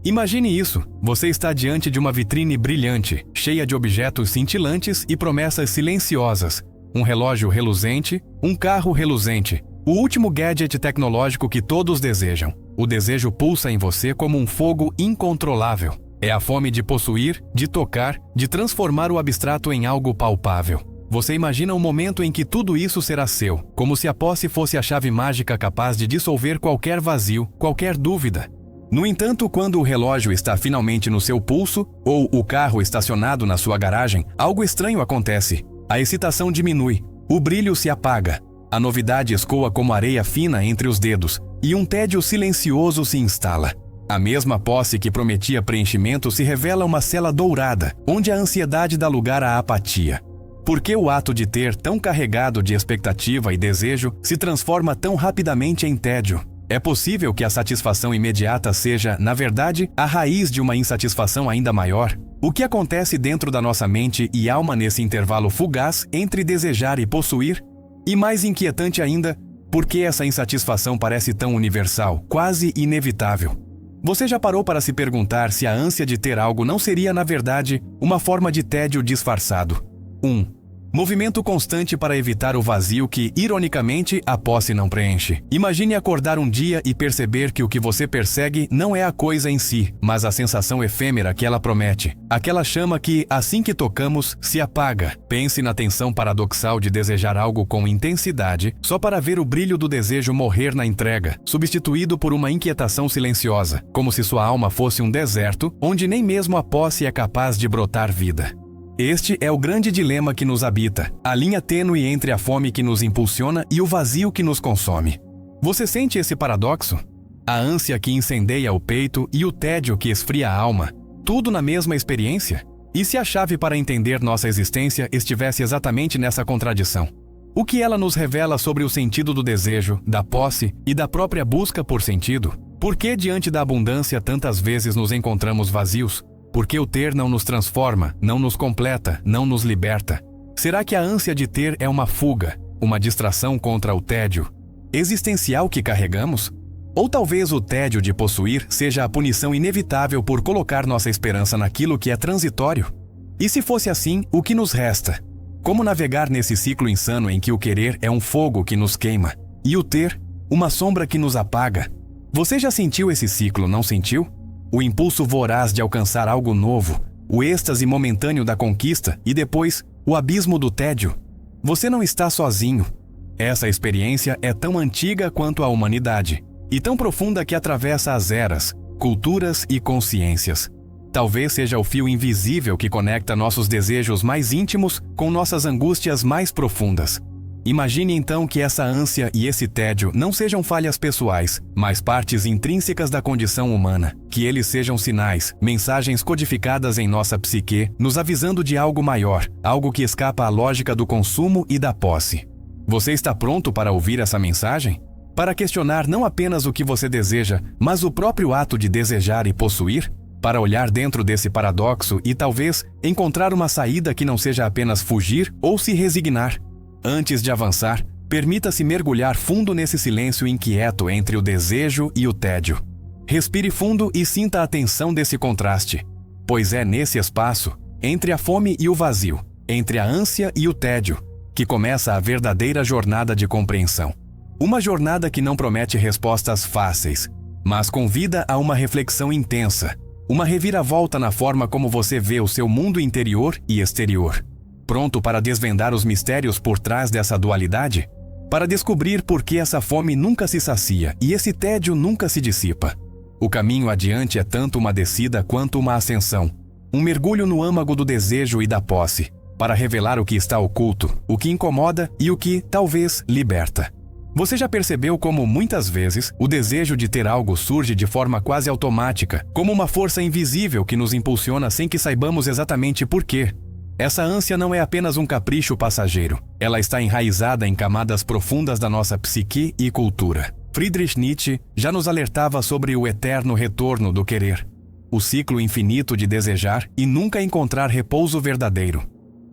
Imagine isso, você está diante de uma vitrine brilhante, cheia de objetos cintilantes e promessas silenciosas. Um relógio reluzente, um carro reluzente, o último gadget tecnológico que todos desejam. O desejo pulsa em você como um fogo incontrolável. É a fome de possuir, de tocar, de transformar o abstrato em algo palpável. Você imagina um momento em que tudo isso será seu, como se a posse fosse a chave mágica capaz de dissolver qualquer vazio, qualquer dúvida. No entanto, quando o relógio está finalmente no seu pulso, ou o carro estacionado na sua garagem, algo estranho acontece. A excitação diminui, o brilho se apaga, a novidade escoa como areia fina entre os dedos, e um tédio silencioso se instala. A mesma posse que prometia preenchimento se revela uma cela dourada, onde a ansiedade dá lugar à apatia. Por que o ato de ter, tão carregado de expectativa e desejo, se transforma tão rapidamente em tédio? É possível que a satisfação imediata seja, na verdade, a raiz de uma insatisfação ainda maior? O que acontece dentro da nossa mente e alma nesse intervalo fugaz entre desejar e possuir? E mais inquietante ainda, por que essa insatisfação parece tão universal, quase inevitável? Você já parou para se perguntar se a ânsia de ter algo não seria, na verdade, uma forma de tédio disfarçado? 1. Movimento constante para evitar o vazio que, ironicamente, a posse não preenche. Imagine acordar um dia e perceber que o que você persegue não é a coisa em si, mas a sensação efêmera que ela promete. Aquela chama que, assim que tocamos, se apaga. Pense na tensão paradoxal de desejar algo com intensidade, só para ver o brilho do desejo morrer na entrega, substituído por uma inquietação silenciosa, como se sua alma fosse um deserto, onde nem mesmo a posse é capaz de brotar vida. Este é o grande dilema que nos habita, a linha tênue entre a fome que nos impulsiona e o vazio que nos consome. Você sente esse paradoxo? A ânsia que incendeia o peito e o tédio que esfria a alma, tudo na mesma experiência? E se a chave para entender nossa existência estivesse exatamente nessa contradição? O que ela nos revela sobre o sentido do desejo, da posse e da própria busca por sentido? Por que diante da abundância tantas vezes nos encontramos vazios? Porque o ter não nos transforma, não nos completa, não nos liberta. Será que a ânsia de ter é uma fuga, uma distração contra o tédio existencial que carregamos? Ou talvez o tédio de possuir seja a punição inevitável por colocar nossa esperança naquilo que é transitório? E se fosse assim, o que nos resta? Como navegar nesse ciclo insano em que o querer é um fogo que nos queima e o ter, uma sombra que nos apaga? Você já sentiu esse ciclo, não sentiu? O impulso voraz de alcançar algo novo, o êxtase momentâneo da conquista e depois o abismo do tédio. Você não está sozinho. Essa experiência é tão antiga quanto a humanidade e tão profunda que atravessa as eras, culturas e consciências. Talvez seja o fio invisível que conecta nossos desejos mais íntimos com nossas angústias mais profundas. Imagine então que essa ânsia e esse tédio não sejam falhas pessoais, mas partes intrínsecas da condição humana. Que eles sejam sinais, mensagens codificadas em nossa psique, nos avisando de algo maior, algo que escapa à lógica do consumo e da posse. Você está pronto para ouvir essa mensagem? Para questionar não apenas o que você deseja, mas o próprio ato de desejar e possuir? Para olhar dentro desse paradoxo e talvez encontrar uma saída que não seja apenas fugir ou se resignar? Antes de avançar, permita-se mergulhar fundo nesse silêncio inquieto entre o desejo e o tédio. Respire fundo e sinta a tensão desse contraste, pois é nesse espaço, entre a fome e o vazio, entre a ânsia e o tédio, que começa a verdadeira jornada de compreensão. Uma jornada que não promete respostas fáceis, mas convida a uma reflexão intensa, uma reviravolta na forma como você vê o seu mundo interior e exterior. Pronto para desvendar os mistérios por trás dessa dualidade? Para descobrir por que essa fome nunca se sacia e esse tédio nunca se dissipa? O caminho adiante é tanto uma descida quanto uma ascensão. Um mergulho no âmago do desejo e da posse, para revelar o que está oculto, o que incomoda e o que, talvez, liberta. Você já percebeu como, muitas vezes, o desejo de ter algo surge de forma quase automática, como uma força invisível que nos impulsiona sem que saibamos exatamente por quê? Essa ânsia não é apenas um capricho passageiro. Ela está enraizada em camadas profundas da nossa psique e cultura. Friedrich Nietzsche já nos alertava sobre o eterno retorno do querer, o ciclo infinito de desejar e nunca encontrar repouso verdadeiro.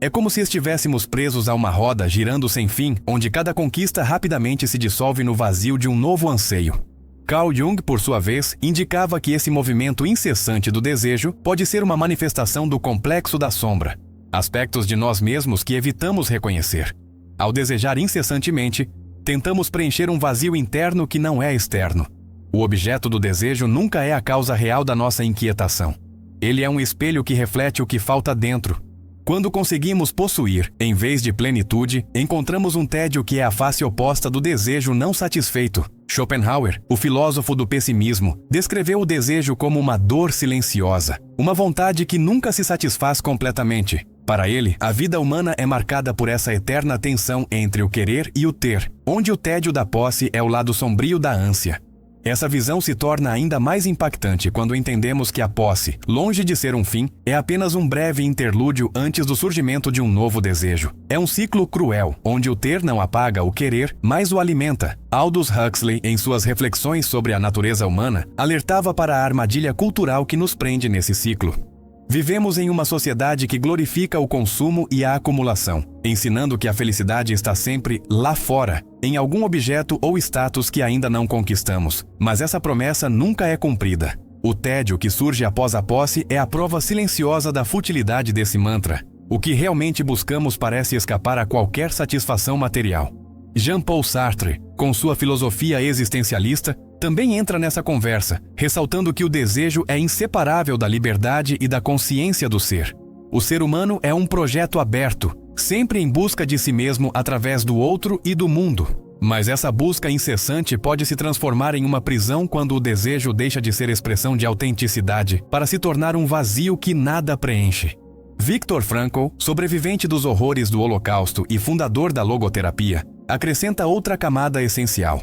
É como se estivéssemos presos a uma roda girando sem fim, onde cada conquista rapidamente se dissolve no vazio de um novo anseio. Carl Jung, por sua vez, indicava que esse movimento incessante do desejo pode ser uma manifestação do complexo da sombra, aspectos de nós mesmos que evitamos reconhecer. Ao desejar incessantemente, tentamos preencher um vazio interno que não é externo. O objeto do desejo nunca é a causa real da nossa inquietação. Ele é um espelho que reflete o que falta dentro. Quando conseguimos possuir, em vez de plenitude, encontramos um tédio que é a face oposta do desejo não satisfeito. Schopenhauer, o filósofo do pessimismo, descreveu o desejo como uma dor silenciosa, uma vontade que nunca se satisfaz completamente. Para ele, a vida humana é marcada por essa eterna tensão entre o querer e o ter, onde o tédio da posse é o lado sombrio da ânsia. Essa visão se torna ainda mais impactante quando entendemos que a posse, longe de ser um fim, é apenas um breve interlúdio antes do surgimento de um novo desejo. É um ciclo cruel, onde o ter não apaga o querer, mas o alimenta. Aldous Huxley, em suas reflexões sobre a natureza humana, alertava para a armadilha cultural que nos prende nesse ciclo. Vivemos em uma sociedade que glorifica o consumo e a acumulação, ensinando que a felicidade está sempre lá fora, em algum objeto ou status que ainda não conquistamos. Mas essa promessa nunca é cumprida. O tédio que surge após a posse é a prova silenciosa da futilidade desse mantra. O que realmente buscamos parece escapar a qualquer satisfação material. Jean-Paul Sartre, com sua filosofia existencialista, também entra nessa conversa, ressaltando que o desejo é inseparável da liberdade e da consciência do ser. O ser humano é um projeto aberto, sempre em busca de si mesmo através do outro e do mundo. Mas essa busca incessante pode se transformar em uma prisão quando o desejo deixa de ser expressão de autenticidade para se tornar um vazio que nada preenche. Viktor Frankl, sobrevivente dos horrores do Holocausto e fundador da logoterapia, acrescenta outra camada essencial.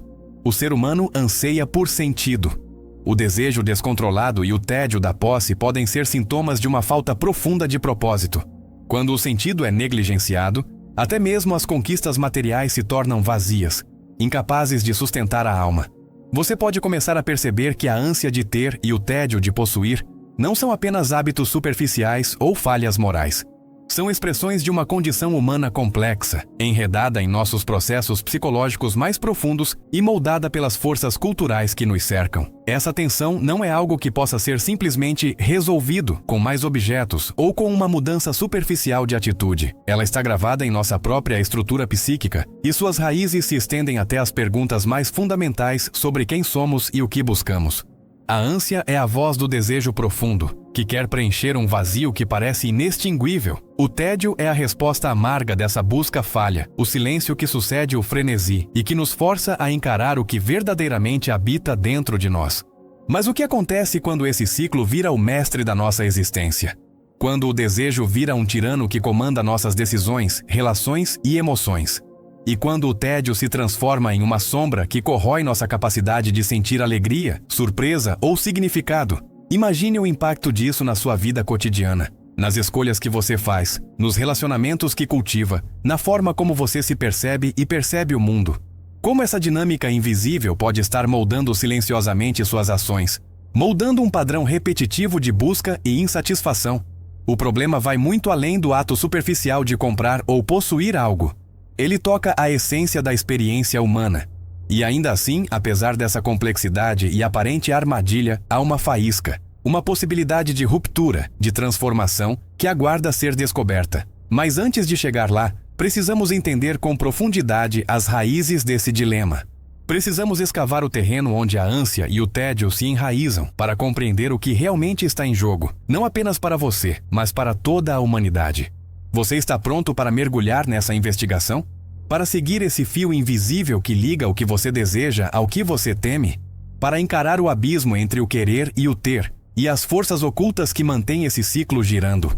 O ser humano anseia por sentido. O desejo descontrolado e o tédio da posse podem ser sintomas de uma falta profunda de propósito. Quando o sentido é negligenciado, até mesmo as conquistas materiais se tornam vazias, incapazes de sustentar a alma. Você pode começar a perceber que a ânsia de ter e o tédio de possuir não são apenas hábitos superficiais ou falhas morais. São expressões de uma condição humana complexa, enredada em nossos processos psicológicos mais profundos e moldada pelas forças culturais que nos cercam. Essa tensão não é algo que possa ser simplesmente resolvido com mais objetos ou com uma mudança superficial de atitude. Ela está gravada em nossa própria estrutura psíquica e suas raízes se estendem até as perguntas mais fundamentais sobre quem somos e o que buscamos. A ânsia é a voz do desejo profundo, que quer preencher um vazio que parece inextinguível. O tédio é a resposta amarga dessa busca falha, o silêncio que sucede o frenesi e que nos força a encarar o que verdadeiramente habita dentro de nós. Mas o que acontece quando esse ciclo vira o mestre da nossa existência? Quando o desejo vira um tirano que comanda nossas decisões, relações e emoções? E quando o tédio se transforma em uma sombra que corrói nossa capacidade de sentir alegria, surpresa ou significado? Imagine o impacto disso na sua vida cotidiana, nas escolhas que você faz, nos relacionamentos que cultiva, na forma como você se percebe e percebe o mundo. Como essa dinâmica invisível pode estar moldando silenciosamente suas ações, moldando um padrão repetitivo de busca e insatisfação? O problema vai muito além do ato superficial de comprar ou possuir algo. Ele toca a essência da experiência humana. E ainda assim, apesar dessa complexidade e aparente armadilha, há uma faísca, uma possibilidade de ruptura, de transformação, que aguarda ser descoberta. Mas antes de chegar lá, precisamos entender com profundidade as raízes desse dilema. Precisamos escavar o terreno onde a ânsia e o tédio se enraizam para compreender o que realmente está em jogo, não apenas para você, mas para toda a humanidade. Você está pronto para mergulhar nessa investigação? Para seguir esse fio invisível que liga o que você deseja ao que você teme? Para encarar o abismo entre o querer e o ter, e as forças ocultas que mantêm esse ciclo girando?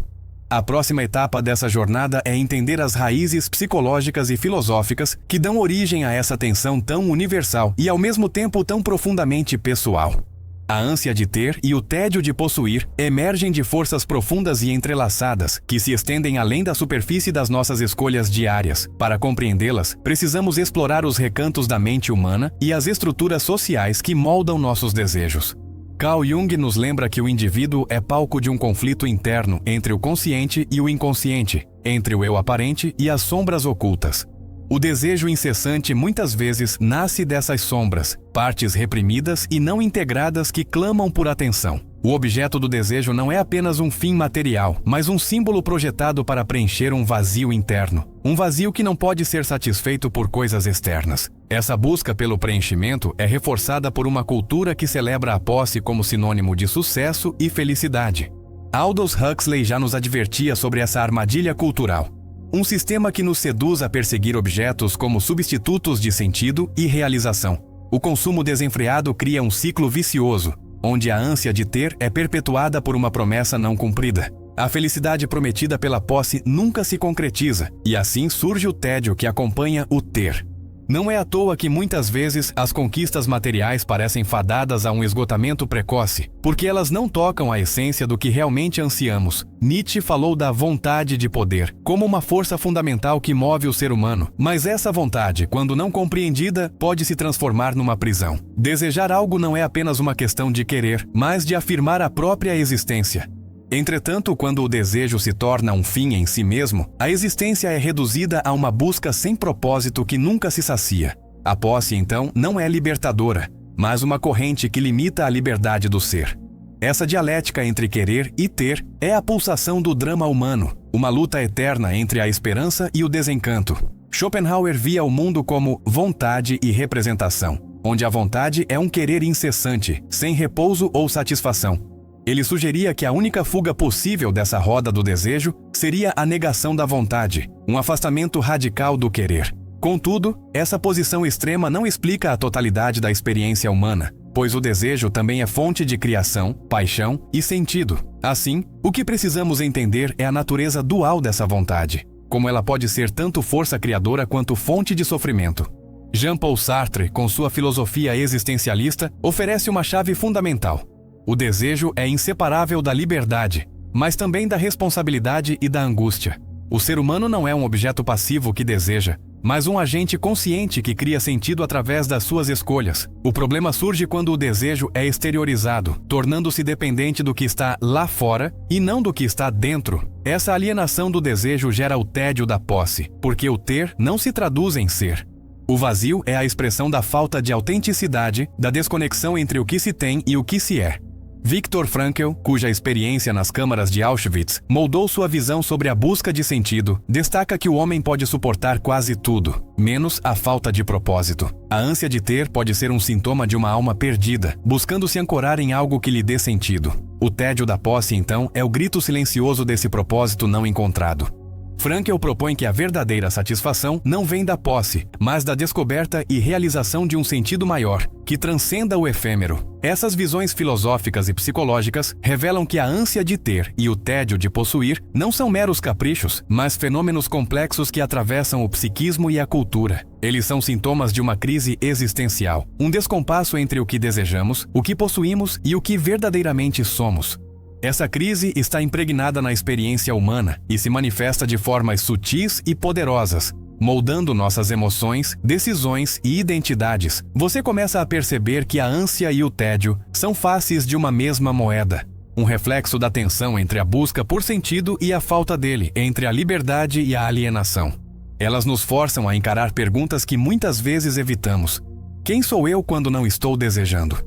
A próxima etapa dessa jornada é entender as raízes psicológicas e filosóficas que dão origem a essa tensão tão universal e ao mesmo tempo tão profundamente pessoal. A ânsia de ter e o tédio de possuir emergem de forças profundas e entrelaçadas que se estendem além da superfície das nossas escolhas diárias. Para compreendê-las, precisamos explorar os recantos da mente humana e as estruturas sociais que moldam nossos desejos. Carl Jung nos lembra que o indivíduo é palco de um conflito interno entre o consciente e o inconsciente, entre o eu aparente e as sombras ocultas. O desejo incessante muitas vezes nasce dessas sombras, partes reprimidas e não integradas que clamam por atenção. O objeto do desejo não é apenas um fim material, mas um símbolo projetado para preencher um vazio interno. Um vazio que não pode ser satisfeito por coisas externas. Essa busca pelo preenchimento é reforçada por uma cultura que celebra a posse como sinônimo de sucesso e felicidade. Aldous Huxley já nos advertia sobre essa armadilha cultural. Um sistema que nos seduz a perseguir objetos como substitutos de sentido e realização. O consumo desenfreado cria um ciclo vicioso, onde a ânsia de ter é perpetuada por uma promessa não cumprida. A felicidade prometida pela posse nunca se concretiza, e assim surge o tédio que acompanha o ter. Não é à toa que muitas vezes as conquistas materiais parecem fadadas a um esgotamento precoce, porque elas não tocam a essência do que realmente ansiamos. Nietzsche falou da vontade de poder como uma força fundamental que move o ser humano, mas essa vontade, quando não compreendida, pode se transformar numa prisão. Desejar algo não é apenas uma questão de querer, mas de afirmar a própria existência. Entretanto, quando o desejo se torna um fim em si mesmo, a existência é reduzida a uma busca sem propósito que nunca se sacia. A posse, então, não é libertadora, mas uma corrente que limita a liberdade do ser. Essa dialética entre querer e ter é a pulsação do drama humano, uma luta eterna entre a esperança e o desencanto. Schopenhauer via o mundo como vontade e representação, onde a vontade é um querer incessante, sem repouso ou satisfação. Ele sugeria que a única fuga possível dessa roda do desejo seria a negação da vontade, um afastamento radical do querer. Contudo, essa posição extrema não explica a totalidade da experiência humana, pois o desejo também é fonte de criação, paixão e sentido. Assim, o que precisamos entender é a natureza dual dessa vontade, como ela pode ser tanto força criadora quanto fonte de sofrimento. Jean-Paul Sartre, com sua filosofia existencialista, oferece uma chave fundamental. O desejo é inseparável da liberdade, mas também da responsabilidade e da angústia. O ser humano não é um objeto passivo que deseja, mas um agente consciente que cria sentido através das suas escolhas. O problema surge quando o desejo é exteriorizado, tornando-se dependente do que está lá fora e não do que está dentro. Essa alienação do desejo gera o tédio da posse, porque o ter não se traduz em ser. O vazio é a expressão da falta de autenticidade, da desconexão entre o que se tem e o que se é. Viktor Frankl, cuja experiência nas câmaras de Auschwitz moldou sua visão sobre a busca de sentido, destaca que o homem pode suportar quase tudo, menos a falta de propósito. A ânsia de ter pode ser um sintoma de uma alma perdida, buscando se ancorar em algo que lhe dê sentido. O tédio da posse, então, é o grito silencioso desse propósito não encontrado. Frankl propõe que a verdadeira satisfação não vem da posse, mas da descoberta e realização de um sentido maior, que transcenda o efêmero. Essas visões filosóficas e psicológicas revelam que a ânsia de ter e o tédio de possuir não são meros caprichos, mas fenômenos complexos que atravessam o psiquismo e a cultura. Eles são sintomas de uma crise existencial, um descompasso entre o que desejamos, o que possuímos e o que verdadeiramente somos. Essa crise está impregnada na experiência humana e se manifesta de formas sutis e poderosas, moldando nossas emoções, decisões e identidades. Você começa a perceber que a ânsia e o tédio são faces de uma mesma moeda, um reflexo da tensão entre a busca por sentido e a falta dele, entre a liberdade e a alienação. Elas nos forçam a encarar perguntas que muitas vezes evitamos. Quem sou eu quando não estou desejando?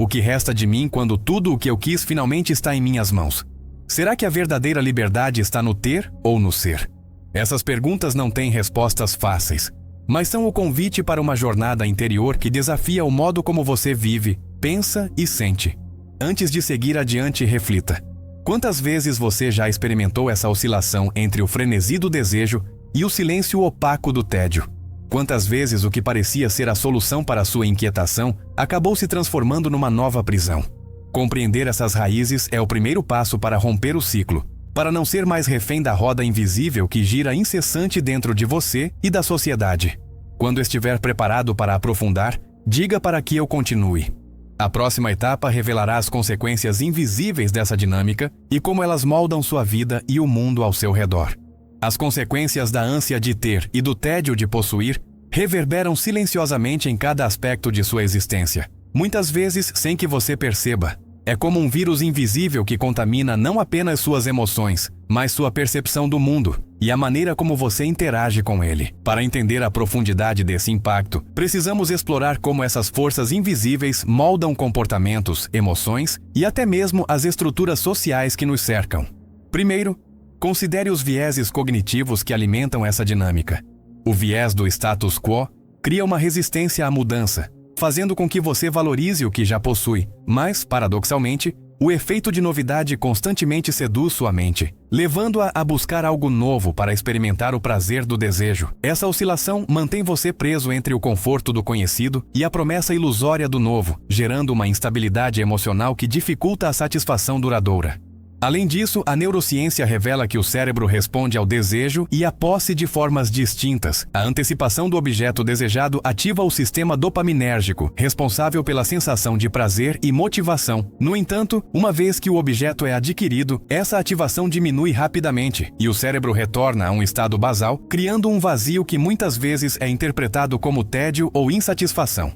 O que resta de mim quando tudo o que eu quis finalmente está em minhas mãos? Será que a verdadeira liberdade está no ter ou no ser? Essas perguntas não têm respostas fáceis, mas são o convite para uma jornada interior que desafia o modo como você vive, pensa e sente. Antes de seguir adiante, reflita. Quantas vezes você já experimentou essa oscilação entre o frenesi do desejo e o silêncio opaco do tédio? Quantas vezes o que parecia ser a solução para a sua inquietação acabou se transformando numa nova prisão? Compreender essas raízes é o primeiro passo para romper o ciclo, para não ser mais refém da roda invisível que gira incessante dentro de você e da sociedade. Quando estiver preparado para aprofundar, diga para que eu continue. A próxima etapa revelará as consequências invisíveis dessa dinâmica e como elas moldam sua vida e o mundo ao seu redor. As consequências da ânsia de ter e do tédio de possuir reverberam silenciosamente em cada aspecto de sua existência, muitas vezes sem que você perceba. É como um vírus invisível que contamina não apenas suas emoções, mas sua percepção do mundo. e a maneira como você interage com ele. Para entender a profundidade desse impacto, precisamos explorar como essas forças invisíveis moldam comportamentos, emoções e até mesmo as estruturas sociais que nos cercam. Primeiro, considere os vieses cognitivos que alimentam essa dinâmica. O viés do status quo cria uma resistência à mudança, fazendo com que você valorize o que já possui, mas, paradoxalmente, o efeito de novidade constantemente seduz sua mente, levando-a a buscar algo novo para experimentar o prazer do desejo. Essa oscilação mantém você preso entre o conforto do conhecido e a promessa ilusória do novo, gerando uma instabilidade emocional que dificulta a satisfação duradoura. Além disso, a neurociência revela que o cérebro responde ao desejo e à posse de formas distintas. A antecipação do objeto desejado ativa o sistema dopaminérgico, responsável pela sensação de prazer e motivação. No entanto, uma vez que o objeto é adquirido, essa ativação diminui rapidamente e o cérebro retorna a um estado basal, criando um vazio que muitas vezes é interpretado como tédio ou insatisfação.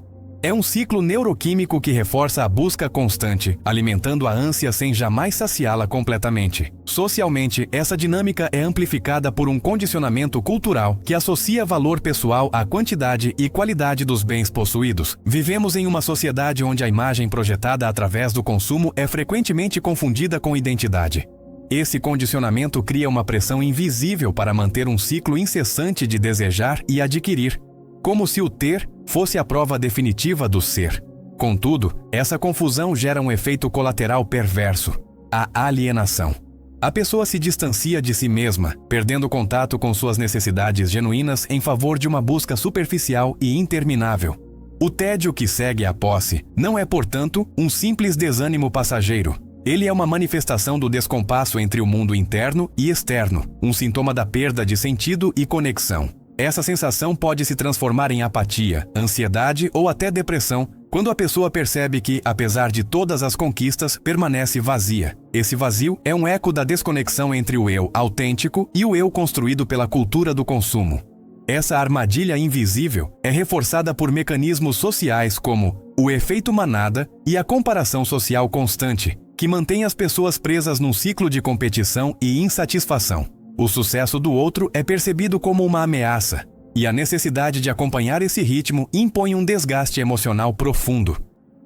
É um ciclo neuroquímico que reforça a busca constante, alimentando a ânsia sem jamais saciá-la completamente. Socialmente, essa dinâmica é amplificada por um condicionamento cultural que associa valor pessoal à quantidade e qualidade dos bens possuídos. Vivemos em uma sociedade onde a imagem projetada através do consumo é frequentemente confundida com identidade. Esse condicionamento cria uma pressão invisível para manter um ciclo incessante de desejar e adquirir, como se o ter fosse a prova definitiva do ser. Contudo, essa confusão gera um efeito colateral perverso: a alienação. A pessoa se distancia de si mesma, perdendo contato com suas necessidades genuínas em favor de uma busca superficial e interminável. O tédio que segue a posse não é, portanto, um simples desânimo passageiro. Ele é uma manifestação do descompasso entre o mundo interno e externo, um sintoma da perda de sentido e conexão. Essa sensação pode se transformar em apatia, ansiedade ou até depressão quando a pessoa percebe que, apesar de todas as conquistas, permanece vazia. Esse vazio é um eco da desconexão entre o eu autêntico e o eu construído pela cultura do consumo. Essa armadilha invisível é reforçada por mecanismos sociais como o efeito manada e a comparação social constante, que mantém as pessoas presas num ciclo de competição e insatisfação. O sucesso do outro é percebido como uma ameaça, e a necessidade de acompanhar esse ritmo impõe um desgaste emocional profundo.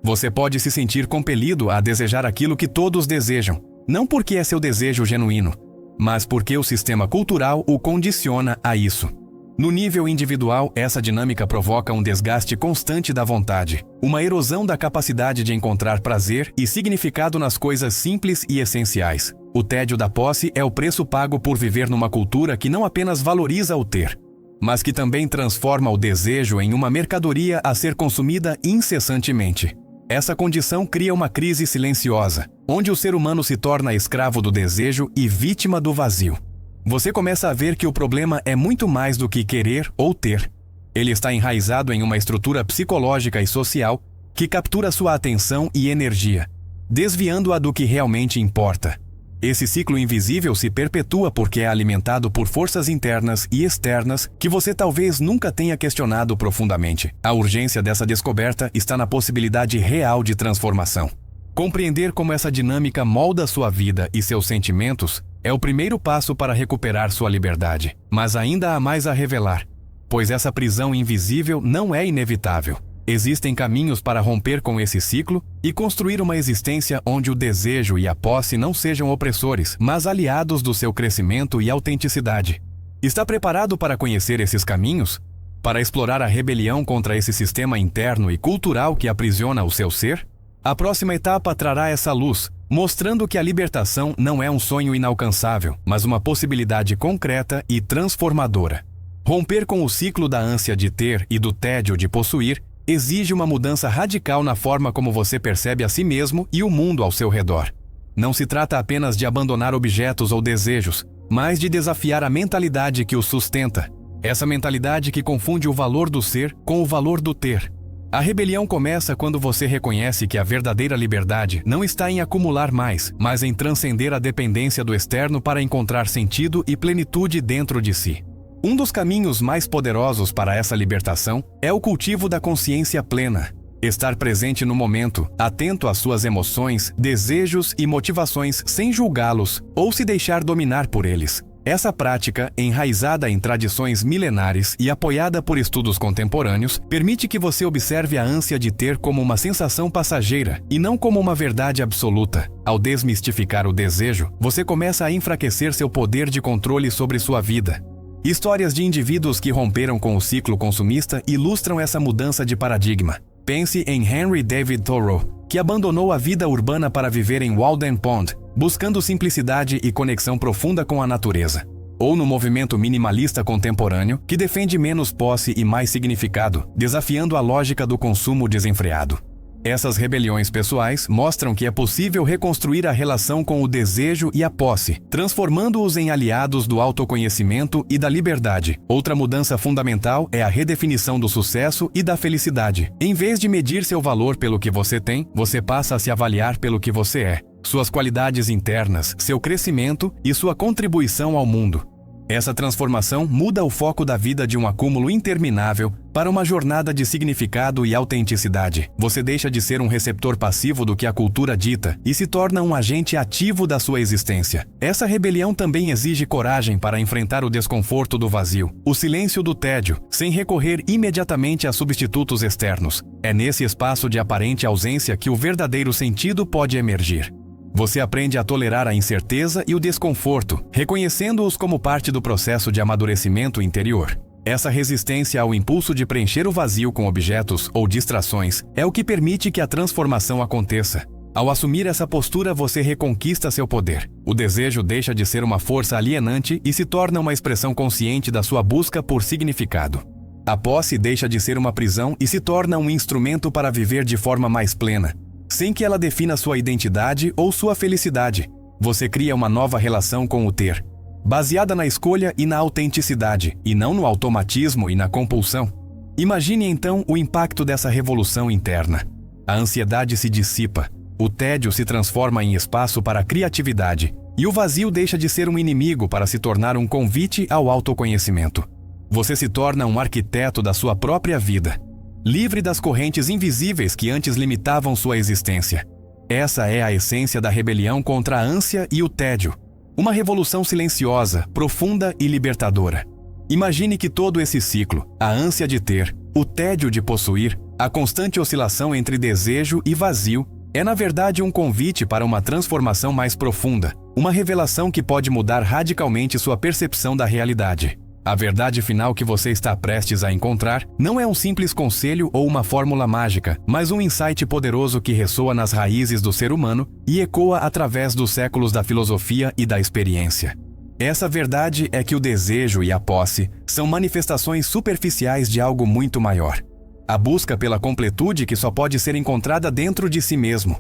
Você pode se sentir compelido a desejar aquilo que todos desejam, não porque é seu desejo genuíno, mas porque o sistema cultural o condiciona a isso. No nível individual, essa dinâmica provoca um desgaste constante da vontade, uma erosão da capacidade de encontrar prazer e significado nas coisas simples e essenciais. O tédio da posse é o preço pago por viver numa cultura que não apenas valoriza o ter, mas que também transforma o desejo em uma mercadoria a ser consumida incessantemente. Essa condição cria uma crise silenciosa, onde o ser humano se torna escravo do desejo e vítima do vazio. Você começa a ver que o problema é muito mais do que querer ou ter. Ele está enraizado em uma estrutura psicológica e social que captura sua atenção e energia, desviando-a do que realmente importa. Esse ciclo invisível se perpetua porque é alimentado por forças internas e externas que você talvez nunca tenha questionado profundamente. A urgência dessa descoberta está na possibilidade real de transformação. Compreender como essa dinâmica molda sua vida e seus sentimentos é o primeiro passo para recuperar sua liberdade. Mas ainda há mais a revelar, pois essa prisão invisível não é inevitável. Existem caminhos para romper com esse ciclo e construir uma existência onde o desejo e a posse não sejam opressores, mas aliados do seu crescimento e autenticidade. Está preparado para conhecer esses caminhos? Para explorar a rebelião contra esse sistema interno e cultural que aprisiona o seu ser? A próxima etapa trará essa luz, mostrando que a libertação não é um sonho inalcançável, mas uma possibilidade concreta e transformadora. Romper com o ciclo da ânsia de ter e do tédio de possuir exige uma mudança radical na forma como você percebe a si mesmo e o mundo ao seu redor. Não se trata apenas de abandonar objetos ou desejos, mas de desafiar a mentalidade que os sustenta. Essa mentalidade que confunde o valor do ser com o valor do ter. A rebelião começa quando você reconhece que a verdadeira liberdade não está em acumular mais, mas em transcender a dependência do externo para encontrar sentido e plenitude dentro de si. Um dos caminhos mais poderosos para essa libertação é o cultivo da consciência plena. Estar presente no momento, atento às suas emoções, desejos e motivações sem julgá-los ou se deixar dominar por eles. Essa prática, enraizada em tradições milenares e apoiada por estudos contemporâneos, permite que você observe a ânsia de ter como uma sensação passageira e não como uma verdade absoluta. Ao desmistificar o desejo, você começa a enfraquecer seu poder de controle sobre sua vida. Histórias de indivíduos que romperam com o ciclo consumista ilustram essa mudança de paradigma. Pense em Henry David Thoreau, que abandonou a vida urbana para viver em Walden Pond, buscando simplicidade e conexão profunda com a natureza. Ou no movimento minimalista contemporâneo, que defende menos posse e mais significado, desafiando a lógica do consumo desenfreado. Essas rebeliões pessoais mostram que é possível reconstruir a relação com o desejo e a posse, transformando-os em aliados do autoconhecimento e da liberdade. Outra mudança fundamental é a redefinição do sucesso e da felicidade. Em vez de medir seu valor pelo que você tem, você passa a se avaliar pelo que você é, suas qualidades internas, seu crescimento e sua contribuição ao mundo. Essa transformação muda o foco da vida de um acúmulo interminável para uma jornada de significado e autenticidade. Você deixa de ser um receptor passivo do que a cultura dita e se torna um agente ativo da sua existência. Essa rebelião também exige coragem para enfrentar o desconforto do vazio, o silêncio do tédio, sem recorrer imediatamente a substitutos externos. É nesse espaço de aparente ausência que o verdadeiro sentido pode emergir. Você aprende a tolerar a incerteza e o desconforto, reconhecendo-os como parte do processo de amadurecimento interior. Essa resistência ao impulso de preencher o vazio com objetos ou distrações é o que permite que a transformação aconteça. Ao assumir essa postura, você reconquista seu poder. O desejo deixa de ser uma força alienante e se torna uma expressão consciente da sua busca por significado. A posse deixa de ser uma prisão e se torna um instrumento para viver de forma mais plena, sem que ela defina sua identidade ou sua felicidade. Você cria uma nova relação com o ter, baseada na escolha e na autenticidade, e não no automatismo e na compulsão. Imagine então o impacto dessa revolução interna. A ansiedade se dissipa, o tédio se transforma em espaço para a criatividade, e o vazio deixa de ser um inimigo para se tornar um convite ao autoconhecimento. Você se torna um arquiteto da sua própria vida, livre das correntes invisíveis que antes limitavam sua existência. Essa é a essência da rebelião contra a ânsia e o tédio. Uma revolução silenciosa, profunda e libertadora. Imagine que todo esse ciclo, a ânsia de ter, o tédio de possuir, a constante oscilação entre desejo e vazio, é na verdade um convite para uma transformação mais profunda, uma revelação que pode mudar radicalmente sua percepção da realidade. A verdade final que você está prestes a encontrar não é um simples conselho ou uma fórmula mágica, mas um insight poderoso que ressoa nas raízes do ser humano e ecoa através dos séculos da filosofia e da experiência. Essa verdade é que o desejo e a posse são manifestações superficiais de algo muito maior. A busca pela completude que só pode ser encontrada dentro de si mesmo.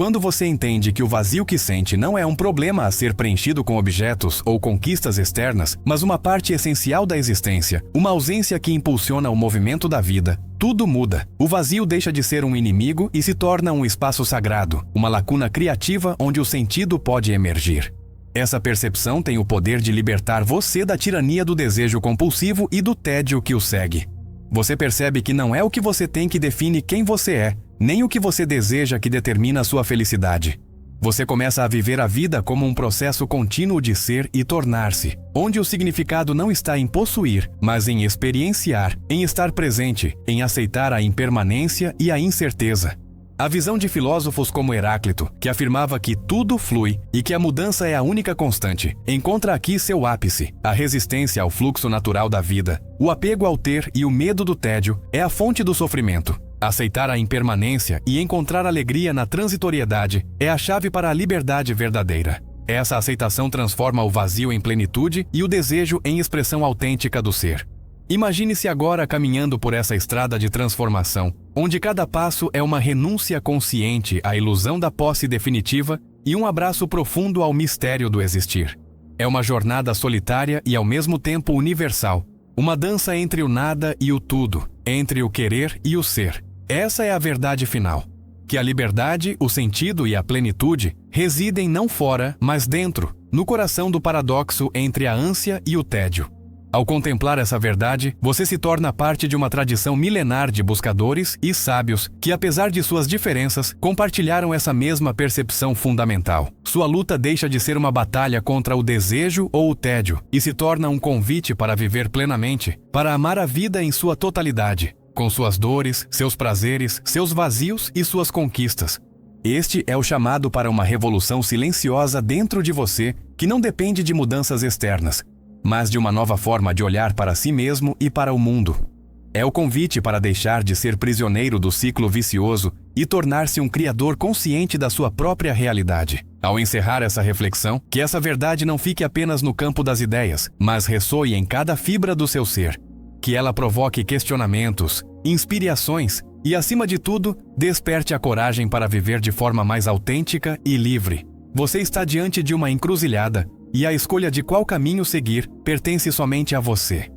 Quando você entende que o vazio que sente não é um problema a ser preenchido com objetos ou conquistas externas, mas uma parte essencial da existência, uma ausência que impulsiona o movimento da vida, tudo muda. O vazio deixa de ser um inimigo e se torna um espaço sagrado, uma lacuna criativa onde o sentido pode emergir. Essa percepção tem o poder de libertar você da tirania do desejo compulsivo e do tédio que o segue. Você percebe que não é o que você tem que define quem você é, nem o que você deseja que determina a sua felicidade. Você começa a viver a vida como um processo contínuo de ser e tornar-se, onde o significado não está em possuir, mas em experienciar, em estar presente, em aceitar a impermanência e a incerteza. A visão de filósofos como Heráclito, que afirmava que tudo flui e que a mudança é a única constante, encontra aqui seu ápice. A resistência ao fluxo natural da vida, o apego ao ter e o medo do tédio é a fonte do sofrimento. Aceitar a impermanência e encontrar alegria na transitoriedade é a chave para a liberdade verdadeira. Essa aceitação transforma o vazio em plenitude e o desejo em expressão autêntica do ser. Imagine-se agora caminhando por essa estrada de transformação, onde cada passo é uma renúncia consciente à ilusão da posse definitiva e um abraço profundo ao mistério do existir. É uma jornada solitária e ao mesmo tempo universal, uma dança entre o nada e o tudo, entre o querer e o ser. Essa é a verdade final, que a liberdade, o sentido e a plenitude residem não fora, mas dentro, no coração do paradoxo entre a ânsia e o tédio. Ao contemplar essa verdade, você se torna parte de uma tradição milenar de buscadores e sábios que, apesar de suas diferenças, compartilharam essa mesma percepção fundamental. Sua luta deixa de ser uma batalha contra o desejo ou o tédio e se torna um convite para viver plenamente, para amar a vida em sua totalidade, com suas dores, seus prazeres, seus vazios e suas conquistas. Este é o chamado para uma revolução silenciosa dentro de você que não depende de mudanças externas, mas de uma nova forma de olhar para si mesmo e para o mundo. É o convite para deixar de ser prisioneiro do ciclo vicioso e tornar-se um criador consciente da sua própria realidade. Ao encerrar essa reflexão, que essa verdade não fique apenas no campo das ideias, mas ressoe em cada fibra do seu ser. Que ela provoque questionamentos, inspire ações e, acima de tudo, desperte a coragem para viver de forma mais autêntica e livre. Você está diante de uma encruzilhada, e a escolha de qual caminho seguir pertence somente a você.